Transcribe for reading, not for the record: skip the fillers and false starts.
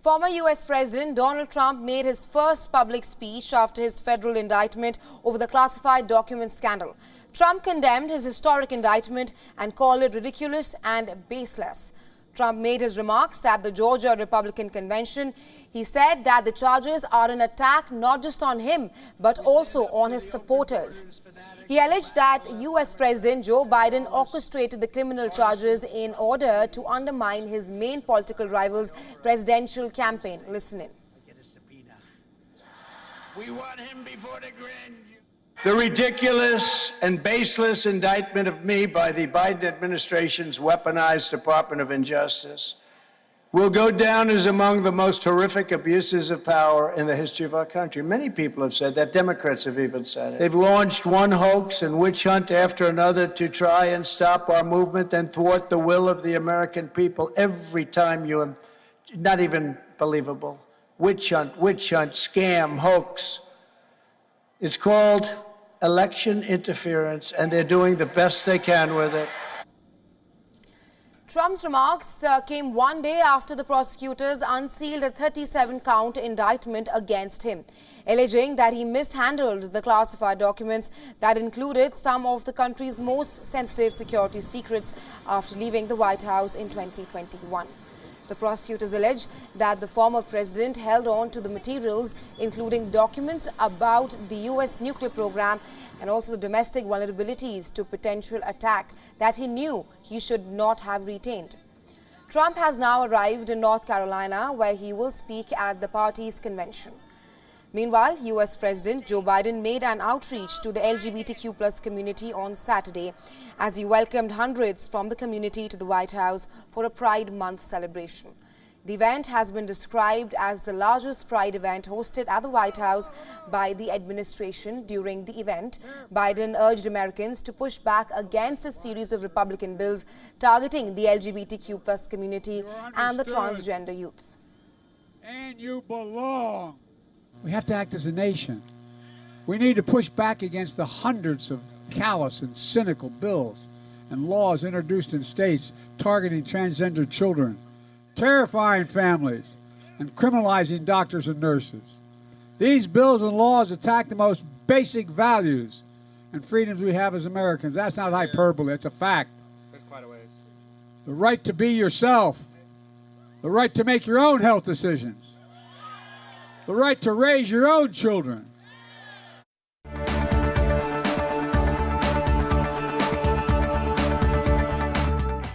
Former U.S. President Donald Trump made his first public speech after his federal indictment over the classified documents scandal. Trump condemned his historic indictment and called it ridiculous and baseless. Trump made his remarks at the Georgia Republican Convention. He said that the charges are an attack not just on him, but also on his supporters. He alleged that U.S. President Joe Biden orchestrated the criminal charges in order to undermine his main political rival's presidential campaign. Listen in. We want him before the grand jury. The ridiculous and baseless indictment of me by the Biden administration's weaponized Department of Injustice will go down as among the most horrific abuses of power in the history of our country. Many people have said that. Democrats have even said it. They've launched one hoax and witch hunt after another to try and stop our movement and thwart the will of the American people. Every time not even believable. Witch hunt, scam, hoax. It's called election interference, and they're doing the best they can with it. Trump's remarks came one day after the prosecutors unsealed a 37-count indictment against him, alleging that he mishandled the classified documents that included some of the country's most sensitive security secrets after leaving the White House in 2021. The prosecutors allege that the former president held on to the materials, including documents about the U.S. nuclear program and also the domestic vulnerabilities to potential attack that he knew he should not have retained. Trump has now arrived in North Carolina, where he will speak at the party's convention. Meanwhile, U.S. President Joe Biden made an outreach to the LGBTQ+ community on Saturday as he welcomed hundreds from the community to the White House for a Pride Month celebration. The event has been described as the largest Pride event hosted at the White House by the administration. During the event, Biden urged Americans to push back against a series of Republican bills targeting the LGBTQ+ community and the transgender youth. And you belong. We have to act as a nation. We need to push back against the hundreds of callous and cynical bills and laws introduced in states targeting transgender children, terrifying families, and criminalizing doctors and nurses. These bills and laws attack the most basic values and freedoms we have as Americans. That's not hyperbole, it's a fact. There's quite a ways. The right to be yourself, the right to make your own health decisions, the right to raise your own children,